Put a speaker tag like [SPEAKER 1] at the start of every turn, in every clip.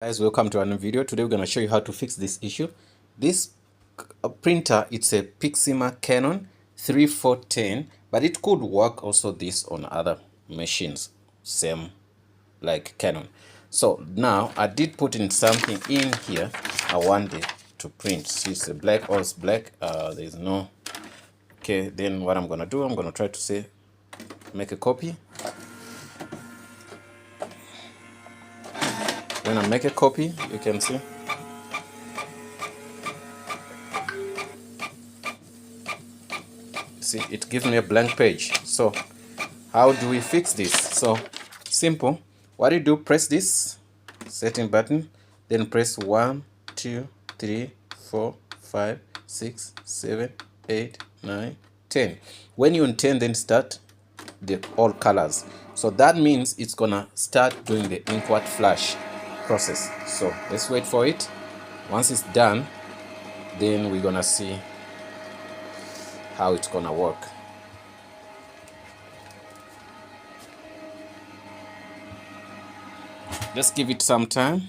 [SPEAKER 1] Guys, welcome to another video. Today we're going to show you how to fix this issue. This printer, it's a Pixma Canon 3410, but it could work also this on other machines, same like Canon. So now I did put in something in here I wanted to print. See, it's a black, all it's black. There's no. Okay, then what I'm going to do, I'm going to try to say make a copy. When I make a copy, you can see it gives me a blank page. So how do we fix this? So simple. What do you do? Press this setting button, then press 1 2 3 4 5 6 7 8 9 10. When you're on 10, then start the all colors. So that means it's gonna start doing the inkward flash process. So let's wait for it. Once it's done, then we're gonna see how it's gonna work. Just give it some time.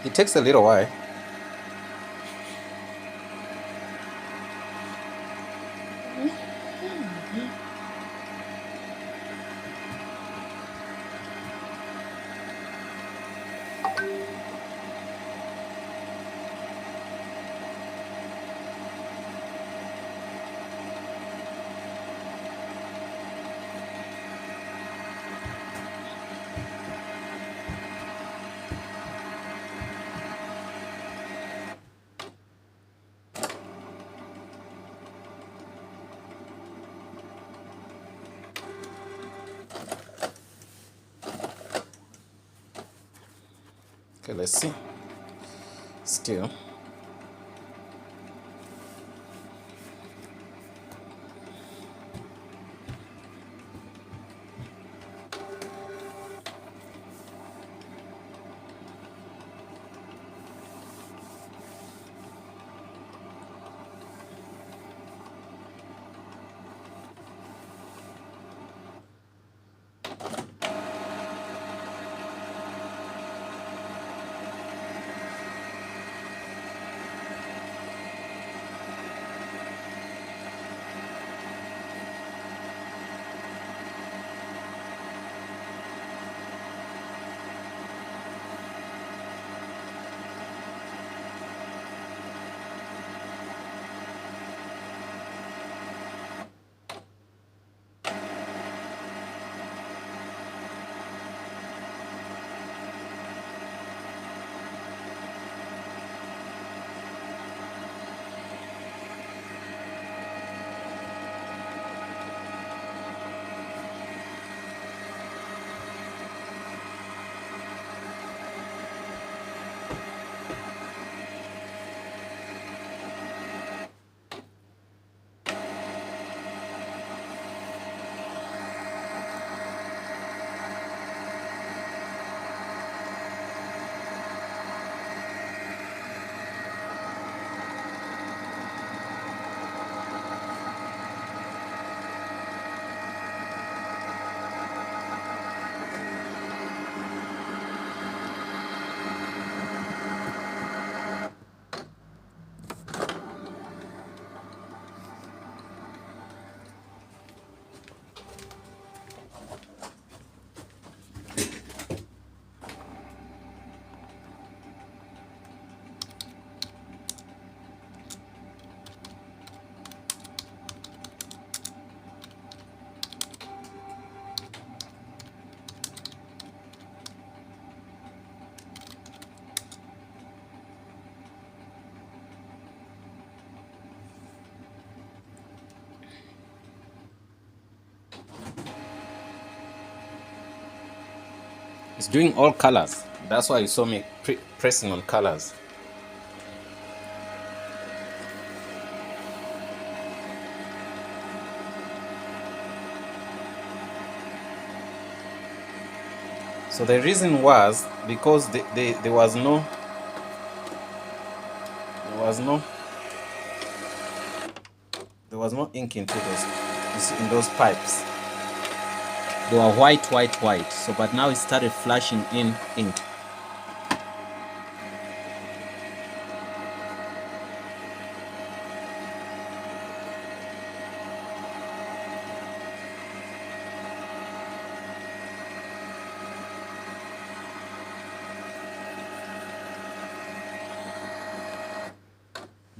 [SPEAKER 1] It takes a little while. Okay, let's see. Still. It's doing all colors. That's why you saw me pressing on colors. So the reason was because there was no ink into those pipes. They were white. So but now it started flashing in ink.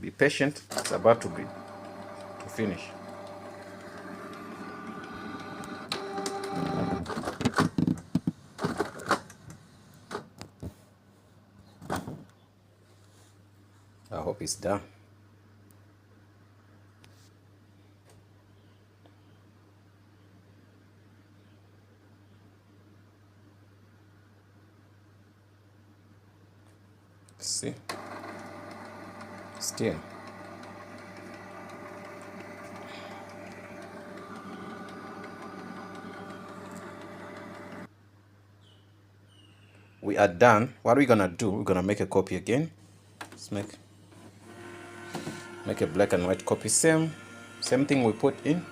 [SPEAKER 1] Be patient, it's about to finish. I hope it's done. See? Still. We are done. What are we gonna do? We're gonna make a copy again. Let's make a black and white copy. Same thing we put in.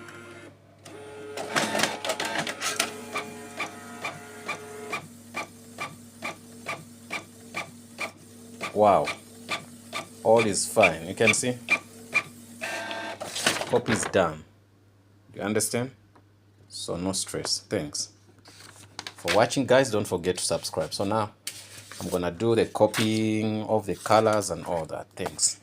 [SPEAKER 1] Wow, all is fine. You can see copy is done. You understand? So no stress. Thanks for watching, guys. Don't forget to subscribe. So now I'm gonna do the copying of the colors and all that. Thanks.